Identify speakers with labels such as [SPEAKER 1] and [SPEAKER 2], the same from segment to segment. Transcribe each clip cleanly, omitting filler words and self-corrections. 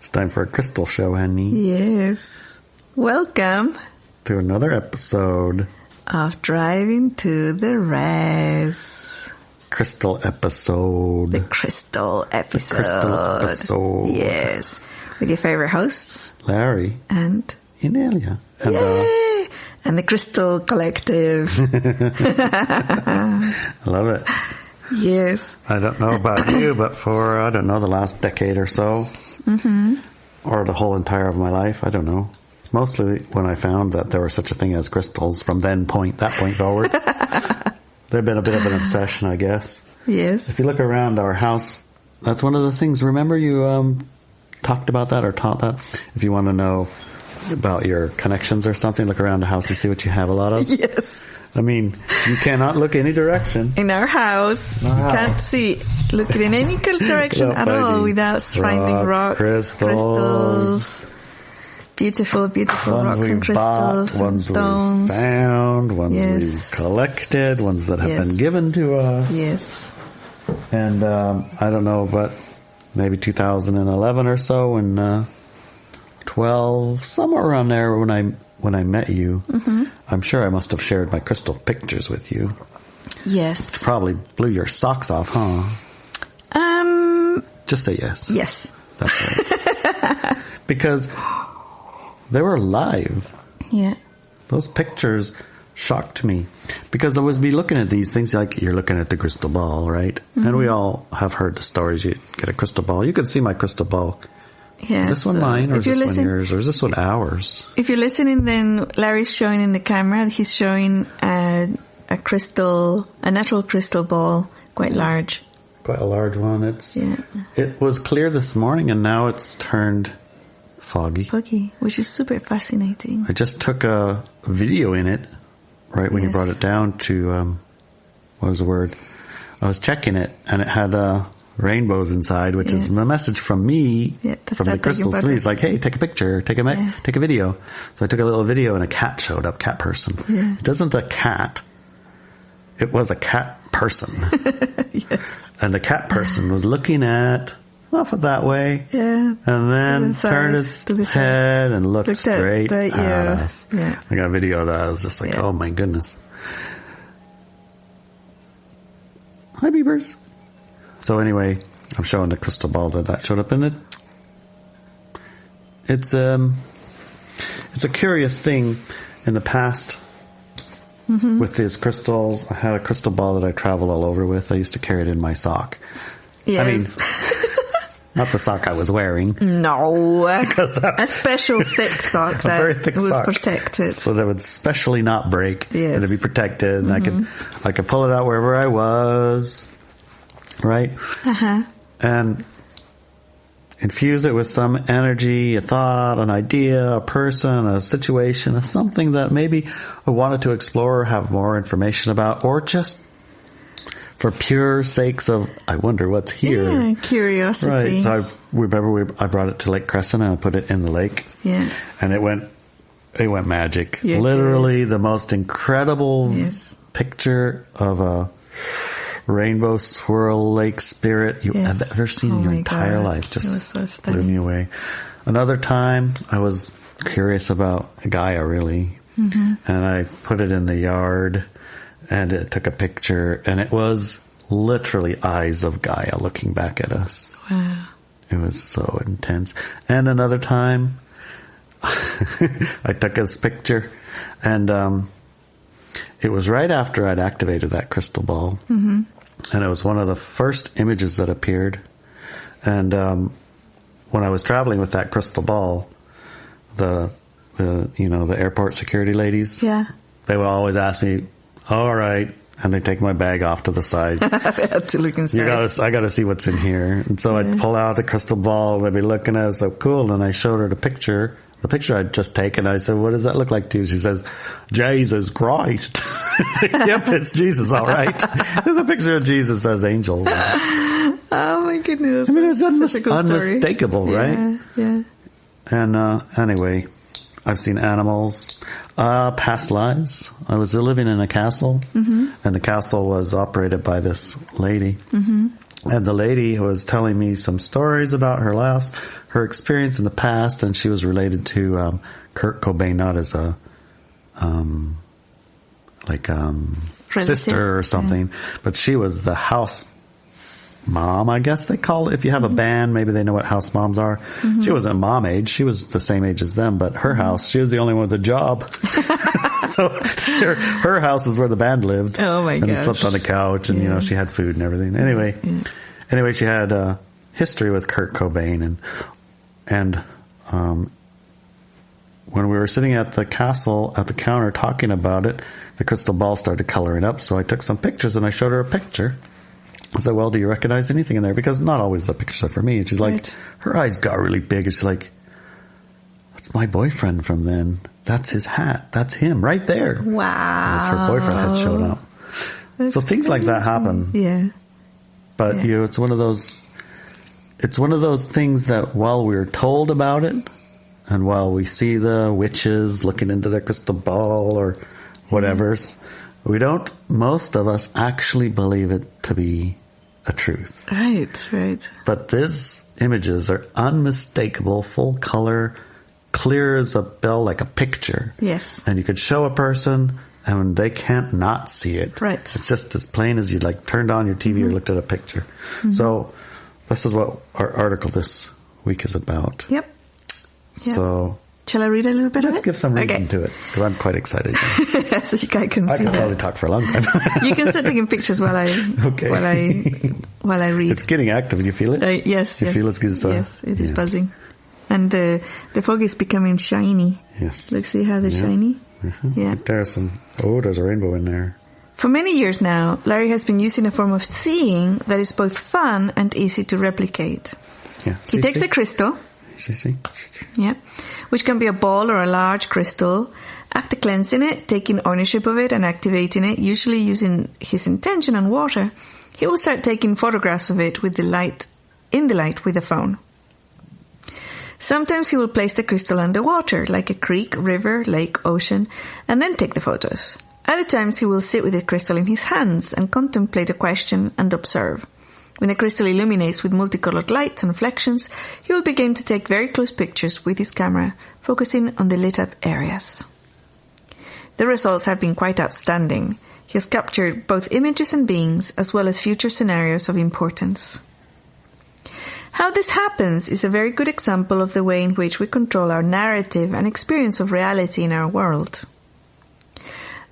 [SPEAKER 1] It's time for a crystal show, honey.
[SPEAKER 2] Yes. Welcome
[SPEAKER 1] to another episode
[SPEAKER 2] of Driving to the Res.
[SPEAKER 1] Crystal episode.
[SPEAKER 2] The crystal episode.
[SPEAKER 1] The crystal episode.
[SPEAKER 2] Yes. With your favorite hosts,
[SPEAKER 1] Larry
[SPEAKER 2] and
[SPEAKER 1] Inelia. And,
[SPEAKER 2] yay! And the Crystal Collective.
[SPEAKER 1] I love it.
[SPEAKER 2] Yes.
[SPEAKER 1] I don't know about you, but for, I don't know, the last decade or so, or the whole entire of my life, I don't know. Mostly when I found that there was such a thing as crystals from that point forward. They've been a bit of an obsession, I guess.
[SPEAKER 2] Yes.
[SPEAKER 1] If you look around our house, that's one of the things. Remember you talked about that or taught that? If you want to know about your connections or something, look around the house and see what you have a lot of.
[SPEAKER 2] Yes.
[SPEAKER 1] I mean, you cannot look any direction.
[SPEAKER 2] In our house, you can't see, look in any direction at all without finding rocks, crystals. Beautiful, beautiful rocks and crystals,
[SPEAKER 1] ones
[SPEAKER 2] stones.
[SPEAKER 1] We've found, ones we've collected, ones that have been given to us.
[SPEAKER 2] Yes.
[SPEAKER 1] And I don't know, but maybe 2011 or so, and 12, somewhere around there when I met you, I'm sure I must have shared my crystal pictures with you.
[SPEAKER 2] Yes.
[SPEAKER 1] Which probably blew your socks off, huh? Just say yes.
[SPEAKER 2] Yes.
[SPEAKER 1] That's right. Because they were live.
[SPEAKER 2] Yeah.
[SPEAKER 1] Those pictures shocked me. Because I was looking at these things like you're looking at the crystal ball, right? And we all have heard the stories. You get a crystal ball. You can see my crystal ball.
[SPEAKER 2] Yeah,
[SPEAKER 1] is this one mine or is this one yours or is this one ours? If
[SPEAKER 2] you're listening, then Larry's showing in the camera. He's showing a natural crystal ball, quite large.
[SPEAKER 1] Quite a large one. It was clear this morning and now it's turned foggy.
[SPEAKER 2] Foggy, which is super fascinating.
[SPEAKER 1] I just took a video in it, right when you brought it down to, what was the word? I was checking it and it had rainbows inside, which is a message from me, from the crystals to me. It's like, hey, take a picture, take a video. So I took a little video and a cat showed up, cat person. Yeah. It wasn't a cat. It was a cat person.
[SPEAKER 2] Yes.
[SPEAKER 1] And the cat person was looking at off of that way.
[SPEAKER 2] Yeah.
[SPEAKER 1] And then turned his head and looked straight at us.
[SPEAKER 2] Yeah.
[SPEAKER 1] I got a video of that. I was just like, oh my goodness. Hi, beavers. So anyway, I'm showing the crystal ball that showed up in it. It's a curious thing in the past with these crystals. I had a crystal ball that I traveled all over with. I used to carry it in my sock.
[SPEAKER 2] Yes.
[SPEAKER 1] I mean, not the sock I was wearing.
[SPEAKER 2] No. A special thick sock that was protected.
[SPEAKER 1] So that it would specially not break.
[SPEAKER 2] Yes.
[SPEAKER 1] And it'd be protected and I could pull it out wherever I was. Right? And infuse it with some energy, a thought, an idea, a person, a situation, something that maybe I wanted to explore or have more information about, or just for pure sakes of, I wonder what's here.
[SPEAKER 2] Yeah, curiosity.
[SPEAKER 1] Right. So I remember I brought it to Lake Crescent and I put it in the lake.
[SPEAKER 2] Yeah.
[SPEAKER 1] And it went magic.
[SPEAKER 2] Yeah,
[SPEAKER 1] literally the most incredible picture of a rainbow swirl lake spirit you have ever seen in your entire life. Just blew me away. Another time I was curious about Gaia, really. And I put it in the yard and it took a picture and it was literally eyes of Gaia looking back at us.
[SPEAKER 2] Wow.
[SPEAKER 1] It was so intense. And another time I took this picture and it was right after I'd activated that crystal ball. And it was one of the first images that appeared. And when I was traveling with that crystal ball, the airport security ladies, they would always ask me, all right, and they take my bag off to the side.
[SPEAKER 2] I had to look inside.
[SPEAKER 1] I gotta see what's in here. And so I'd pull out the crystal ball, they'd be looking at it, so cool, and I showed her the picture I'd just taken. I said, what does that look like to you? She says, Jesus Christ. Yep, it's Jesus, all right. There's a picture of Jesus as angel.
[SPEAKER 2] Oh my goodness.
[SPEAKER 1] I mean, it's unmistakable, right?
[SPEAKER 2] Yeah.
[SPEAKER 1] And anyway, I've seen animals, past lives. I was living in a castle, and the castle was operated by this lady. And the lady was telling me some stories about her experience in the past, and she was related to Kurt Cobain, not as a sister or something, but she was the house mom, I guess they call it. If you have a band, maybe they know what house moms are. Mm-hmm. She wasn't mom age. She was the same age as them, but her house, she was the only one with a job. So her house is where the band lived.
[SPEAKER 2] Oh my gosh.
[SPEAKER 1] And slept on the couch and, she had food and everything. Anyway, she had a history with Kurt Cobain and when we were sitting at the castle at the counter talking about it, the crystal ball started coloring up. So I took some pictures and I showed her a picture. I said, well, do you recognize anything in there? Because not always the pictures are for me. And she's like, her eyes got really big. And she's like, that's my boyfriend from then. That's his hat. That's him right there.
[SPEAKER 2] Wow.
[SPEAKER 1] Her boyfriend had shown up. So things like that happen.
[SPEAKER 2] Yeah.
[SPEAKER 1] But, it's one of those things that while we're told about it and while we see the witches looking into their crystal ball or whatever's, most of us actually believe it to be a truth.
[SPEAKER 2] Right.
[SPEAKER 1] But these images are unmistakable, full color, clear as a bell, like a picture.
[SPEAKER 2] Yes.
[SPEAKER 1] And you could show a person and they can't not see it.
[SPEAKER 2] Right.
[SPEAKER 1] It's just as plain as you turned on your TV or looked at a picture. Mm-hmm. So this is what our article this week is about.
[SPEAKER 2] Yep.
[SPEAKER 1] So
[SPEAKER 2] shall I read a little bit of it?
[SPEAKER 1] Let's give some reading to it, because I'm quite excited.
[SPEAKER 2] So you guys can see
[SPEAKER 1] I can probably talk for a long time.
[SPEAKER 2] You can start taking pictures while I read.
[SPEAKER 1] It's getting active. Do you feel it?
[SPEAKER 2] Yes.
[SPEAKER 1] You feel it's good.
[SPEAKER 2] Yes, it is buzzing. And the fog is becoming shiny.
[SPEAKER 1] Yes.
[SPEAKER 2] Look, see how they're shiny?
[SPEAKER 1] Mm-hmm. Yeah. There's a rainbow in there.
[SPEAKER 2] For many years now, Larry has been using a form of seeing that is both fun and easy to replicate.
[SPEAKER 1] Yeah.
[SPEAKER 2] He takes a crystal.
[SPEAKER 1] See?
[SPEAKER 2] Yeah. Which can be a ball or a large crystal. After cleansing it, taking ownership of it and activating it, usually using his intention and water, he will start taking photographs of it with the light with a phone. Sometimes he will place the crystal underwater, like a creek, river, lake, ocean, and then take the photos. Other times he will sit with the crystal in his hands and contemplate a question and observe. When the crystal illuminates with multicolored lights and reflections, he will begin to take very close pictures with his camera, focusing on the lit up areas. The results have been quite outstanding. He has captured both images and beings, as well as future scenarios of importance. How this happens is a very good example of the way in which we control our narrative and experience of reality in our world.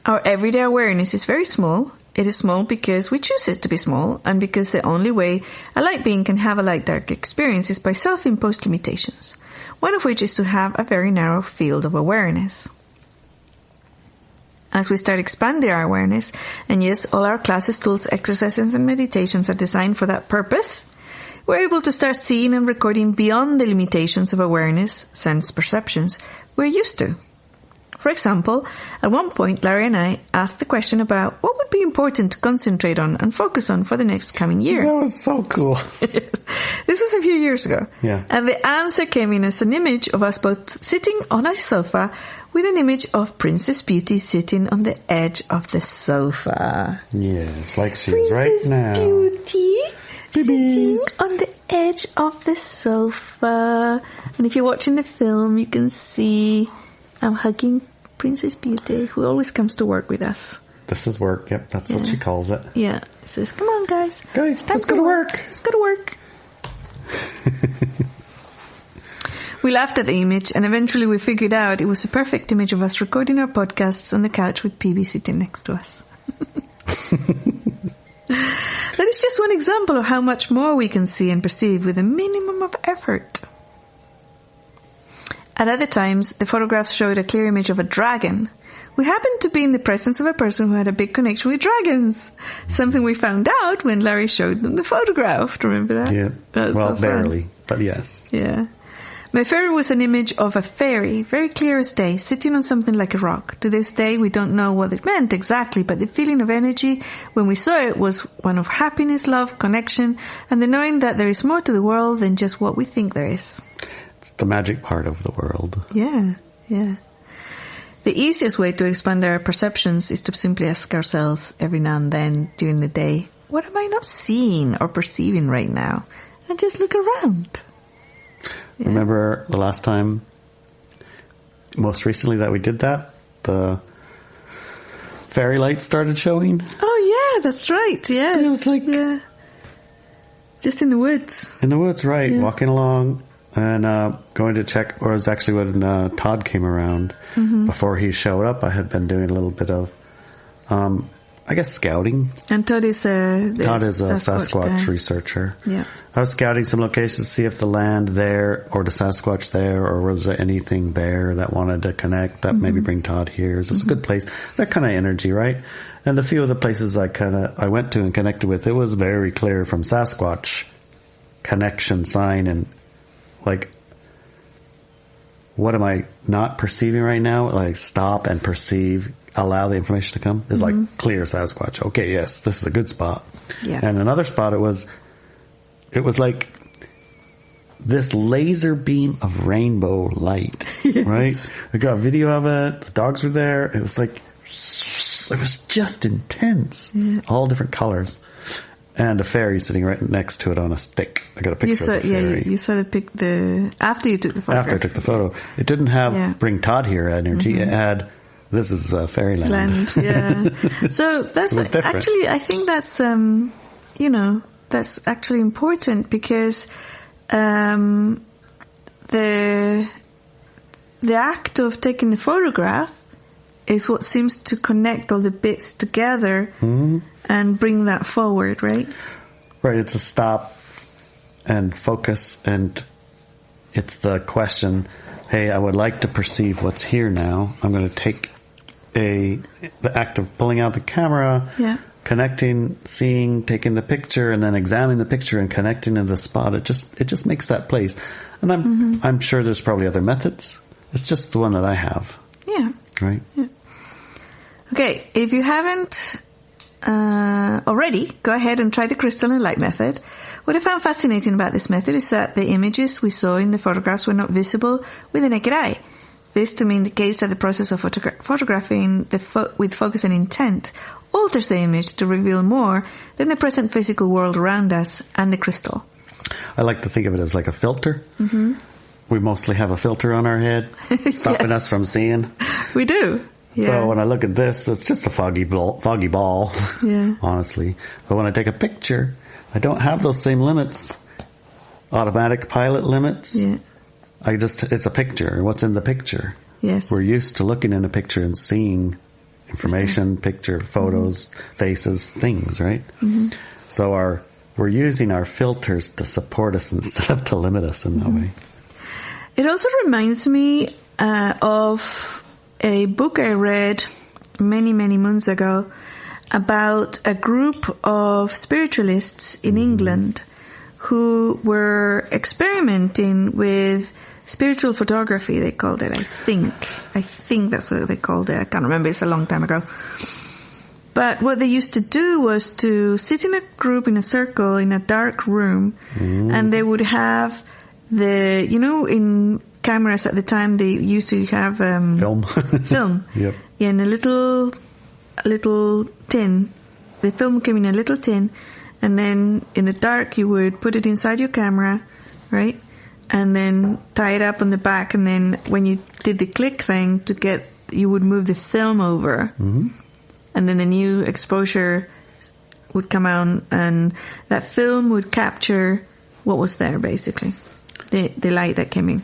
[SPEAKER 2] Our everyday awareness is very small. It is small because we choose it to be small, and because the only way a light being can have a light-dark experience is by self-imposed limitations, one of which is to have a very narrow field of awareness. As we start expanding our awareness, and yes, all our classes, tools, exercises, and meditations are designed for that purpose, we're able to start seeing and recording beyond the limitations of awareness, sense perceptions, we're used to. For example, at one point, Larry and I asked the question about what would be important to concentrate on and focus on for the next coming year.
[SPEAKER 1] That was so cool.
[SPEAKER 2] This was a few years ago.
[SPEAKER 1] Yeah.
[SPEAKER 2] And the answer came in as an image of us both sitting on a sofa with an image of Princess Beauty sitting on the edge of the sofa.
[SPEAKER 1] Yes, like she is right now.
[SPEAKER 2] Princess Beauty sitting on the edge of the sofa. And if you're watching the film, you can see I'm hugging Princess Beauty, who always comes to work with us.
[SPEAKER 1] This is work. Yep, that's what she calls it.
[SPEAKER 2] Yeah. She says, come on, guys.
[SPEAKER 1] Guys, let's go to work.
[SPEAKER 2] Let's go to work. We laughed at the image, and eventually we figured out it was a perfect image of us recording our podcasts on the couch with PB sitting next to us. That is just one example of how much more we can see and perceive with a minimum of effort. At other times, the photographs showed a clear image of a dragon. We happened to be in the presence of a person who had a big connection with dragons. Something we found out when Larry showed them the photograph. Do you remember that?
[SPEAKER 1] Yeah.
[SPEAKER 2] That
[SPEAKER 1] well, so barely, but yes.
[SPEAKER 2] Yeah. My favorite was an image of a fairy, very clear as day, sitting on something like a rock. To this day, we don't know what it meant exactly, but the feeling of energy when we saw it was one of happiness, love, connection, and the knowing that there is more to the world than just what we think there is.
[SPEAKER 1] It's the magic part of the world.
[SPEAKER 2] Yeah. The easiest way to expand our perceptions is to simply ask ourselves every now and then during the day, what am I not seeing or perceiving right now? And just look around. Yeah.
[SPEAKER 1] Remember the last time, most recently that we did that, the fairy lights started showing?
[SPEAKER 2] Oh, yeah, that's right. Yes.
[SPEAKER 1] It was like...
[SPEAKER 2] Yeah. Just in the woods.
[SPEAKER 1] In the woods, right. Yeah. Walking along and going to check, or it was actually when Todd came around. Mm-hmm. Before he showed up, I had been doing a little bit of, I guess, scouting.
[SPEAKER 2] And Todd is a
[SPEAKER 1] Sasquatch researcher.
[SPEAKER 2] Yeah.
[SPEAKER 1] I was scouting some locations to see if the land there, or the Sasquatch there, or was there anything there that wanted to connect, that maybe bring Todd here. It's a good place. That kind of energy, right? And a few of the places I went to and connected with, it was very clear from Sasquatch connection sign, and like, what am I not perceiving right now? Like, stop and perceive, allow the information to come. It's like clear Sasquatch. Okay, yes, this is a good spot.
[SPEAKER 2] Yeah.
[SPEAKER 1] And another spot, it was like this laser beam of rainbow light, yes. Right? I got a video of it. The dogs were there. It was like, it was just intense. Yeah. All different colors. And a fairy sitting right next to it on a stick. I got a picture of the fairy.
[SPEAKER 2] Yeah, you saw after you took the photo.
[SPEAKER 1] After I took the photo. It didn't have bring Todd here energy. It had, this is fairyland.
[SPEAKER 2] Yeah. So that's actually, I think that's, that's actually important, because the act of taking the photograph is what seems to connect all the bits together and bring that forward, right?
[SPEAKER 1] Right. It's a stop and focus, and it's the question, hey, I would like to perceive what's here now. I'm going to take the act of pulling out the camera, connecting, seeing, taking the picture, and then examining the picture and connecting to the spot. It just makes that place. And I'm sure there's probably other methods. It's just the one that I have.
[SPEAKER 2] Yeah.
[SPEAKER 1] Right?
[SPEAKER 2] Yeah. Okay, if you haven't already, go ahead and try the crystalline light method. What I found fascinating about this method is that the images we saw in the photographs were not visible with the naked eye. This to me indicates that the process of photographing with focus and intent alters the image to reveal more than the present physical world around us and the crystal.
[SPEAKER 1] I like to think of it as like a filter. Mm-hmm. We mostly have a filter on our head, stopping us from seeing.
[SPEAKER 2] We do. Yeah.
[SPEAKER 1] So when I look at this, it's just a foggy ball, honestly. But when I take a picture, I don't have those same limits, automatic pilot limits. Yeah. It's a picture. What's in the picture?
[SPEAKER 2] Yes.
[SPEAKER 1] We're used to looking in a picture and seeing information, picture, photos, faces, things, right? Mm-hmm. So we're using our filters to support us instead of to limit us in that way.
[SPEAKER 2] It also reminds me of a book I read many, many months ago about a group of spiritualists in England who were experimenting with spiritual photography, they called it, I think that's what they called it. I can't remember, it's a long time ago. But what they used to do was to sit in a group in a circle in a dark room, and they would have in cameras at the time, they used to have
[SPEAKER 1] film.
[SPEAKER 2] Film.
[SPEAKER 1] Yep.
[SPEAKER 2] Yeah, in a little tin. The film came in a little tin, and then in the dark you would put it inside your camera, right? And then tie it up on the back, and then when you did the click thing you would move the film over, and then the new exposure would come out, and that film would capture what was there, basically, the light that came in.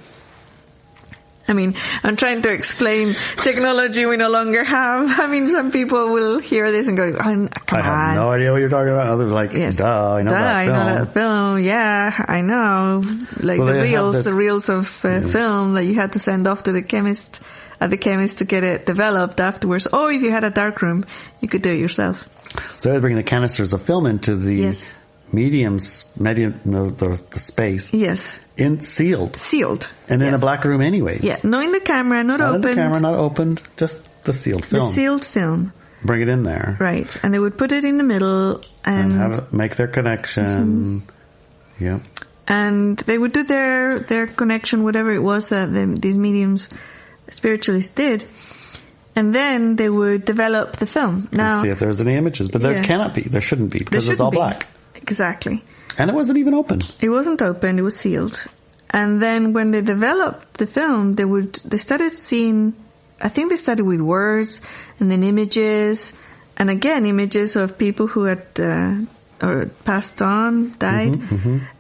[SPEAKER 2] I mean, I'm trying to explain technology we no longer have. I mean, some people will hear this and go, come
[SPEAKER 1] I have no idea what you're talking about. Others like,
[SPEAKER 2] yes.
[SPEAKER 1] I know that
[SPEAKER 2] film. Yeah, I know. Like so the reels of film that you had to send off to the chemist to get it developed afterwards. Or if you had a dark room, you could do it yourself.
[SPEAKER 1] So they're bringing the canisters of film into the the space.
[SPEAKER 2] Yes. Sealed.
[SPEAKER 1] And in a black room anyway.
[SPEAKER 2] Yeah. Not in the camera, not opened.
[SPEAKER 1] Not in the camera, not opened. Just the sealed film.
[SPEAKER 2] The sealed film.
[SPEAKER 1] Bring it in there.
[SPEAKER 2] Right. And they would put it in the middle and
[SPEAKER 1] have it make their connection. Mm-hmm. Yeah.
[SPEAKER 2] And they would do their connection, whatever it was that these mediums spiritualists did. And then they would develop the film. Now,
[SPEAKER 1] and see if there's any images. But there cannot be. There shouldn't be, because it's all black.
[SPEAKER 2] Exactly.
[SPEAKER 1] And it wasn't even open.
[SPEAKER 2] It wasn't open. It was sealed. And then when they developed the film, they started seeing, I think they started with words and then images. And again, images of people who had or passed on, died,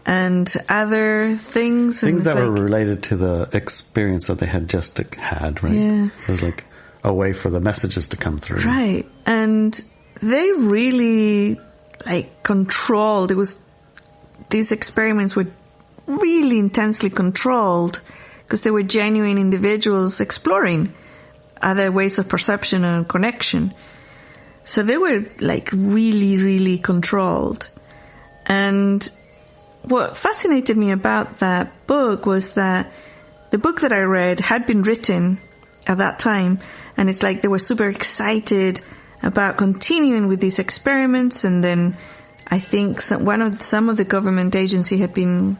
[SPEAKER 2] and other things.
[SPEAKER 1] Things that were related to the experience that they had just had, right?
[SPEAKER 2] Yeah.
[SPEAKER 1] It was like a way for the messages to come through.
[SPEAKER 2] Right. And they really, controlled. These experiments were really intensely controlled because they were genuine individuals exploring other ways of perception and connection. So they were really, really controlled. And what fascinated me about that book was that the book that I read had been written at that time. And it's like they were super excited about continuing with these experiments. And then I think some of the government agency had become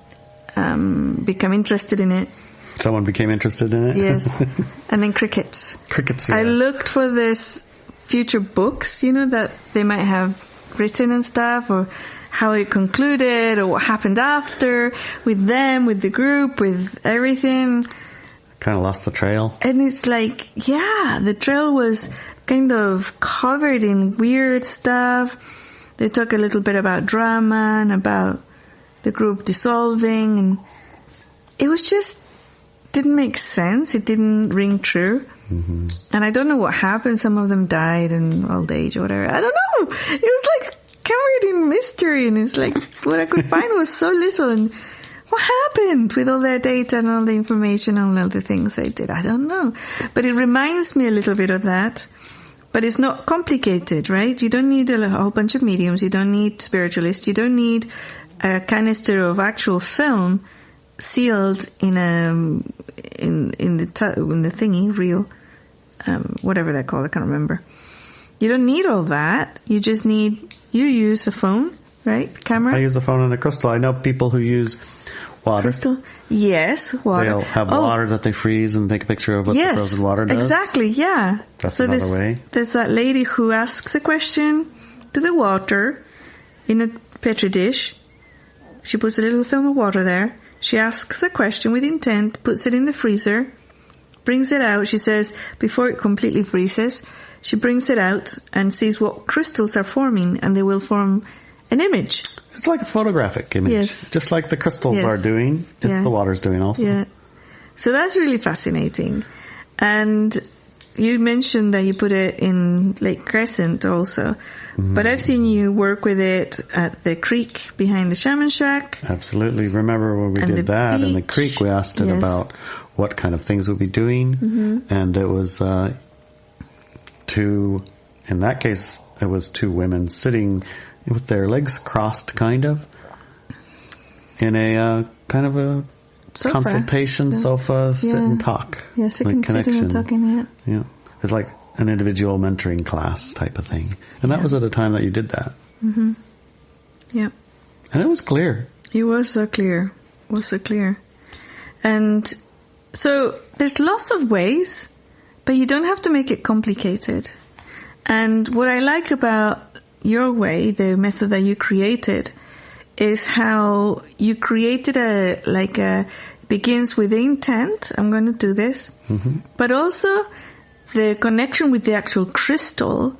[SPEAKER 2] interested in it.
[SPEAKER 1] Someone became interested in it?
[SPEAKER 2] Yes. And then crickets.
[SPEAKER 1] Crickets, yeah.
[SPEAKER 2] I looked for this future books, that they might have written and stuff, or how it concluded, or what happened after, with them, with the group, with everything.
[SPEAKER 1] Kind of lost the trail.
[SPEAKER 2] And it's the trail was kind of covered in weird stuff. They talk a little bit about drama and about the group dissolving, and it was just didn't make sense. It didn't ring true. Mm-hmm. And I don't know what happened. Some of them died in old age or whatever. I don't know. It was covered in mystery, and it's what I could find was so little. And what happened with all their data and all the information and all the things they did? I don't know. But it reminds me a little bit of that. But it's not complicated, right? You don't need a whole bunch of mediums. You don't need spiritualists. You don't need a canister of actual film sealed in the thingy reel, whatever they're called. I can't remember. You don't need all that. You just you use a phone, right? Camera.
[SPEAKER 1] I use the phone and a crystal. I know people who use water.
[SPEAKER 2] Crystal? Yes, water.
[SPEAKER 1] They'll have water that they freeze and take a picture of what the frozen water does.
[SPEAKER 2] Exactly, yeah.
[SPEAKER 1] That's another way.
[SPEAKER 2] There's that lady who asks a question to the water in a petri dish. She puts a little film of water there. She asks the question with intent, puts it in the freezer, brings it out. She says, before it completely freezes, she brings it out and sees what crystals are forming, and they will form an image.
[SPEAKER 1] It's like a photographic image.
[SPEAKER 2] Yes.
[SPEAKER 1] Just like the crystals are doing. It's the water's doing also.
[SPEAKER 2] Yeah. So that's really fascinating. And you mentioned that you put it in Lake Crescent also. Mm-hmm. But I've seen you work with it at the creek behind the shaman shack.
[SPEAKER 1] Absolutely. Remember when we did that in the creek, we asked it about what kind of things we'd be doing. Mm-hmm. And it was in that case, it was two women sitting with their legs crossed, kind of, in a kind of a sofa. Consultation sofa, sit and talk.
[SPEAKER 2] Yeah, sitting and talking,
[SPEAKER 1] Yeah. It's like an individual mentoring class type of thing. And that was at a time that you did that.
[SPEAKER 2] Mm-hmm. Yeah.
[SPEAKER 1] And it was clear.
[SPEAKER 2] It was so clear. It was so clear. And so there's lots of ways, but you don't have to make it complicated. And what I like about your way, the method that you created, is how you created begins with the intent, I'm going to do this, but also the connection with the actual crystal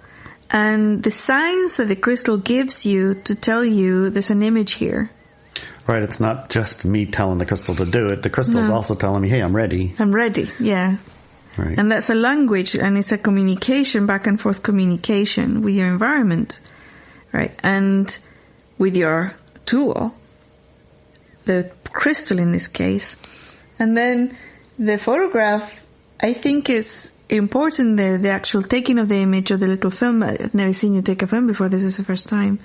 [SPEAKER 2] and the signs that the crystal gives you to tell you there's an image here.
[SPEAKER 1] Right, it's not just me telling the crystal to do it. The crystal's also telling me, hey, I'm ready.
[SPEAKER 2] I'm ready, yeah.
[SPEAKER 1] Right.
[SPEAKER 2] And that's a language, and it's a communication, back and forth communication with your environment, right? And with your tool, the crystal in this case. And then the photograph, I think, is important, the actual taking of the image or the little film. I've never seen you take a film before. This is the first time.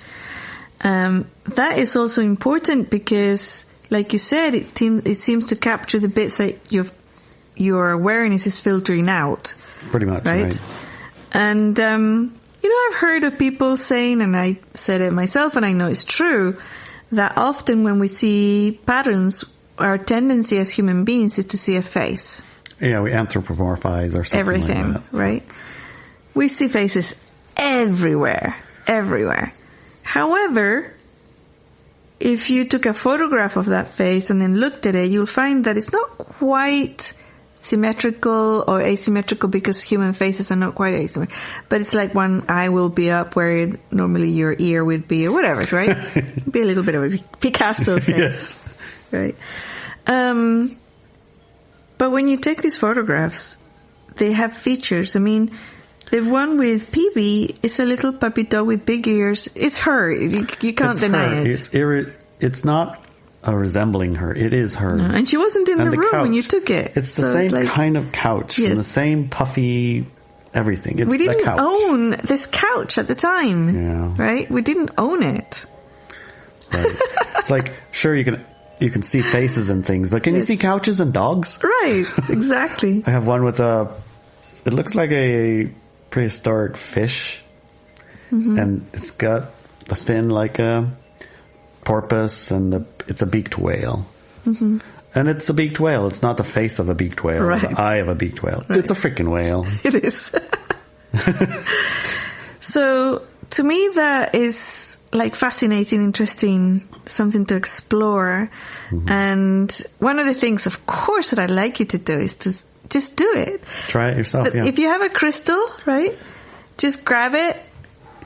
[SPEAKER 2] That is also important because, like you said, it seems to capture the bits that your awareness is filtering out.
[SPEAKER 1] Pretty much, right?
[SPEAKER 2] And, I've heard of people saying, and I said it myself, and I know it's true, that often when we see patterns, our tendency as human beings is to see a face.
[SPEAKER 1] Yeah, we anthropomorphize or something
[SPEAKER 2] everything,
[SPEAKER 1] like that.
[SPEAKER 2] Right? we see faces everywhere. However, if you took a photograph of that face and then looked at it, you'll find that it's not quite symmetrical or asymmetrical, because human faces are not quite asymmetrical. But it's like one eye will be up where normally your ear would be, or whatever, right? Be a little bit of a Picasso face.
[SPEAKER 1] Yes.
[SPEAKER 2] Right. But when you take these photographs, they have features. I mean, the one with PB is a little puppy dog with big ears. It's her. You can't deny it.
[SPEAKER 1] It's not resembling her. It is her.
[SPEAKER 2] No, and she wasn't in the room
[SPEAKER 1] couch,
[SPEAKER 2] when you took it.
[SPEAKER 1] It's the same kind of couch.
[SPEAKER 2] Yes.
[SPEAKER 1] And the same puffy everything. It's
[SPEAKER 2] we didn't
[SPEAKER 1] the couch.
[SPEAKER 2] own this couch at the time.
[SPEAKER 1] Yeah.
[SPEAKER 2] Right? We didn't own it.
[SPEAKER 1] Right. It's like, sure, you can see faces and things, but can you see couches and dogs?
[SPEAKER 2] Right. Exactly.
[SPEAKER 1] I have one with it looks like a prehistoric fish, and it's got the fin like a porpoise, and it's a beaked whale. And it's a beaked whale. It's not the face of a beaked whale, or the eye of a beaked whale. Right. It's a freaking whale.
[SPEAKER 2] It is. So, to me, that is like fascinating, interesting, something to explore. And one of the things, of course, that I'd like you to do is to just do it.
[SPEAKER 1] Try it yourself, yeah.
[SPEAKER 2] If you have a crystal, right, just grab it,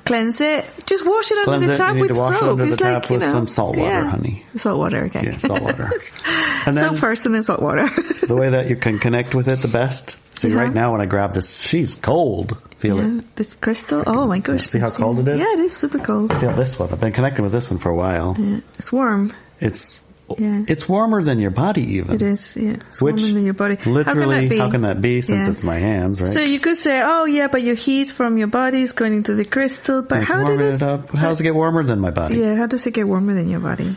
[SPEAKER 2] cleanse it, just wash it under the tap with soap.
[SPEAKER 1] Wash it under the tap with some salt water, honey.
[SPEAKER 2] Salt water, okay.
[SPEAKER 1] Yeah, salt water. And then,
[SPEAKER 2] soap first and then salt water.
[SPEAKER 1] The way that you can connect with it the best. See, right now when I grab this, she's cold. Feel it.
[SPEAKER 2] This crystal, oh my gosh.
[SPEAKER 1] See how cold it is?
[SPEAKER 2] Yeah, it is super cold.
[SPEAKER 1] Feel this one. I've been connecting with this one for a while.
[SPEAKER 2] Yeah, it's warm.
[SPEAKER 1] It's warmer than your body even.
[SPEAKER 2] It is, yeah. It's warmer than your body.
[SPEAKER 1] Literally, how can that be since it's my hands, right?
[SPEAKER 2] So you could say, oh yeah, but your heat from your body is going into the crystal. But how does
[SPEAKER 1] it get warmer than my body?
[SPEAKER 2] Yeah, how does it get warmer than your body?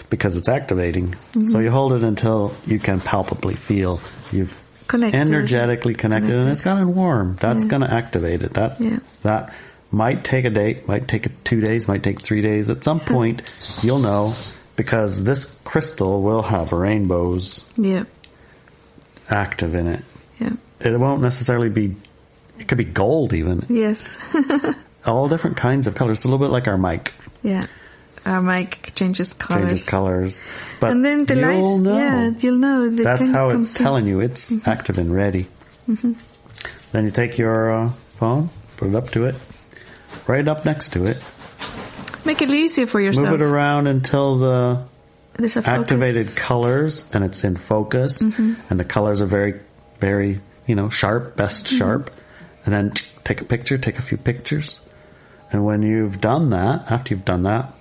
[SPEAKER 1] Because it's activating. So you hold it until you can palpably feel you've energetically connected, and it's gotten warm. That's going to activate it. That might take a day, might take 2 days, might take 3 days. At some point, you'll know, because this crystal will have rainbows active in it. Yeah. It won't necessarily be, it could be gold even.
[SPEAKER 2] Yes.
[SPEAKER 1] All different kinds of colors. It's a little bit like our mic.
[SPEAKER 2] Yeah. Our mic changes colors.
[SPEAKER 1] But
[SPEAKER 2] and then the
[SPEAKER 1] you'll
[SPEAKER 2] lights,
[SPEAKER 1] know.
[SPEAKER 2] you'll know.
[SPEAKER 1] That's how it's telling you it's active and ready. Then you take your phone, put it up to it, right up next to it.
[SPEAKER 2] Make it easier for yourself.
[SPEAKER 1] Move it around until the activated colors, and it's in focus, and the colors are very, very, sharp, best sharp. And then take a few pictures. And when you've done that, after you've done that,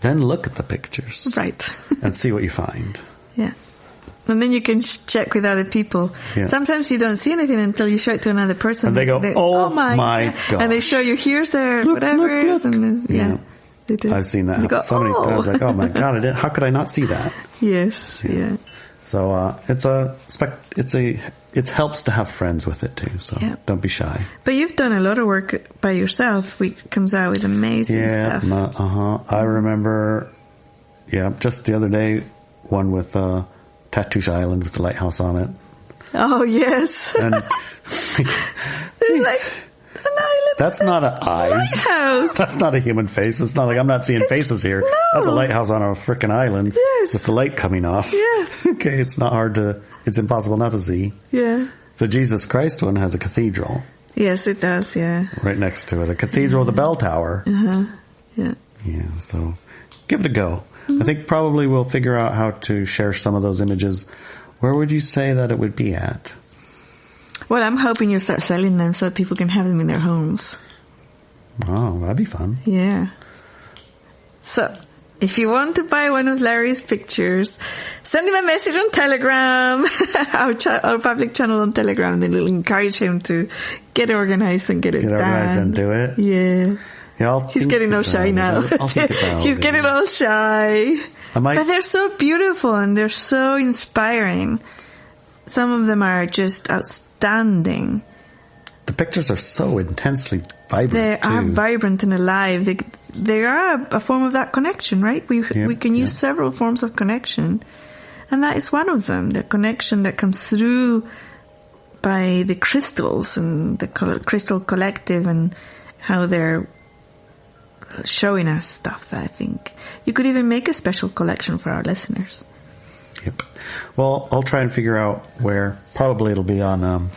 [SPEAKER 1] then look at the pictures.
[SPEAKER 2] Right.
[SPEAKER 1] And see what you find.
[SPEAKER 2] Yeah. And then you can check with other people. Yeah. Sometimes you don't see anything until you show it to another person.
[SPEAKER 1] And they go, oh my God.
[SPEAKER 2] And they show you, here's their whatever.
[SPEAKER 1] Look.
[SPEAKER 2] And then, they do.
[SPEAKER 1] I've seen that happen so many times. Like, oh my God, how could I not see that?
[SPEAKER 2] Yes, yeah.
[SPEAKER 1] So, it helps to have friends with it too. So don't be shy.
[SPEAKER 2] But you've done a lot of work by yourself, which comes out with amazing stuff.
[SPEAKER 1] I remember, just the other day, one with Tattoosh Island with the lighthouse on it.
[SPEAKER 2] Oh, yes.
[SPEAKER 1] And that's not an eyes.
[SPEAKER 2] Lighthouse.
[SPEAKER 1] That's not a human face. It's not like I'm not seeing faces here.
[SPEAKER 2] No.
[SPEAKER 1] That's a lighthouse on a frickin' island with the light coming off.
[SPEAKER 2] Yes.
[SPEAKER 1] Okay, it's impossible not to see.
[SPEAKER 2] Yeah.
[SPEAKER 1] The Jesus Christ one has a cathedral.
[SPEAKER 2] Yes, it does, yeah.
[SPEAKER 1] Right next to it. A cathedral with a bell tower.
[SPEAKER 2] Yeah.
[SPEAKER 1] Yeah, so give it a go. I think probably we'll figure out how to share some of those images. Where would you say that it would be at?
[SPEAKER 2] Well, I'm hoping you'll start selling them so that people can have them in their homes. Oh,
[SPEAKER 1] that'd be fun.
[SPEAKER 2] Yeah. So, if you want to buy one of Larry's pictures, send him a message on Telegram, our public channel on Telegram, and then we'll encourage him to get organized and get it done.
[SPEAKER 1] Get organized and do it.
[SPEAKER 2] Yeah. He's getting all shy now. He's getting all shy. But they're so beautiful and they're so inspiring. Some of them are just outstanding.
[SPEAKER 1] The pictures are so intensely vibrant.
[SPEAKER 2] They are vibrant and alive. They are a form of that connection, right? We can use several forms of connection. And that is one of them. The connection that comes through by the crystals and the crystal collective and how they're showing us stuff that I think you could even make a special collection for our listeners.
[SPEAKER 1] Yep. Well, I'll try and figure out where. Probably it'll be on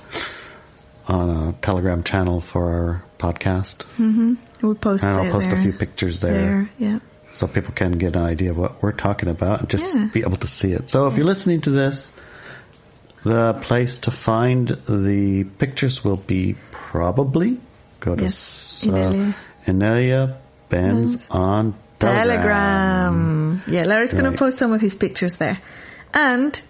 [SPEAKER 1] a Telegram channel for our podcast.
[SPEAKER 2] Mm-hmm. We'll post
[SPEAKER 1] and
[SPEAKER 2] I'll
[SPEAKER 1] post
[SPEAKER 2] there.
[SPEAKER 1] A few pictures there.
[SPEAKER 2] Yeah.
[SPEAKER 1] So people can get an idea of what we're talking about and just be able to see it. So if you're listening to this, the place to find the pictures will be probably go to Inelia Benz on
[SPEAKER 2] Telegram. Yeah, Larry's going to post some of his pictures there. And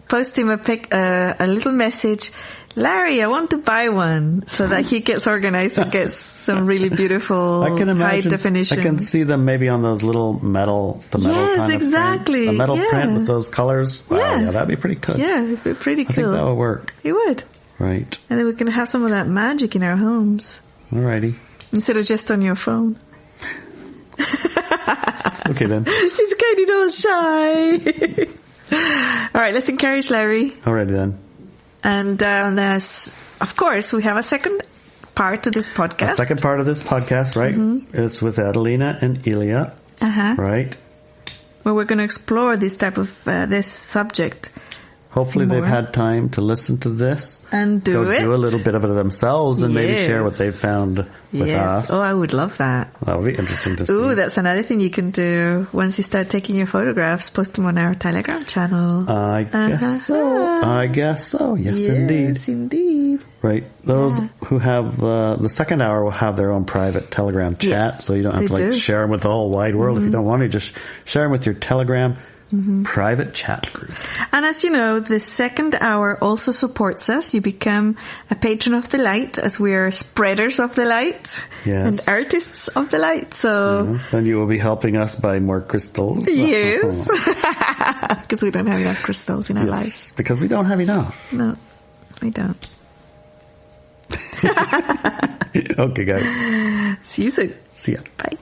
[SPEAKER 2] post him a little message. Larry, I want to buy one, so that he gets organized and gets some really beautiful high definition.
[SPEAKER 1] I can see them maybe on those little metal
[SPEAKER 2] yes,
[SPEAKER 1] kind of
[SPEAKER 2] exactly.
[SPEAKER 1] prints. A metal print with those colors. Wow, yeah, that'd be pretty cool.
[SPEAKER 2] Yeah, it'd be pretty cool.
[SPEAKER 1] I think that would work.
[SPEAKER 2] It would.
[SPEAKER 1] Right. And
[SPEAKER 2] then we can have some of that magic in our homes.
[SPEAKER 1] Alrighty.
[SPEAKER 2] Instead of just on your phone.
[SPEAKER 1] Okay then.
[SPEAKER 2] He's getting all shy. All right, let's encourage Larry.
[SPEAKER 1] Alrighty then.
[SPEAKER 2] And of course, we have a second part to this podcast.
[SPEAKER 1] A second part of this podcast, right? Mm-hmm. It's with Adelina and Ilia, right?
[SPEAKER 2] Where we're going to explore this type of this subject.
[SPEAKER 1] Hopefully they've had time to listen to this.
[SPEAKER 2] And do
[SPEAKER 1] a little bit of it themselves and maybe share what they've found with us.
[SPEAKER 2] Oh, I would love that.
[SPEAKER 1] That would be interesting to see.
[SPEAKER 2] Ooh, that's another thing you can do. Once you start taking your photographs, post them on our Telegram channel.
[SPEAKER 1] I guess so. Yes, indeed.
[SPEAKER 2] Yes, indeed.
[SPEAKER 1] Right. Those who have the second hour will have their own private Telegram chat, so you don't have to share them with the whole wide world. If you don't want to, just share them with your Telegram private chat group.
[SPEAKER 2] And as you know, the second hour also supports us. You become a patron of the light, as we are spreaders of the light and artists of the light. So,
[SPEAKER 1] and you will be helping us buy more crystals.
[SPEAKER 2] Yes, because we don't have enough crystals in our life.
[SPEAKER 1] Because we don't have enough.
[SPEAKER 2] No, we don't.
[SPEAKER 1] Okay, guys.
[SPEAKER 2] See you soon.
[SPEAKER 1] See ya.
[SPEAKER 2] Bye.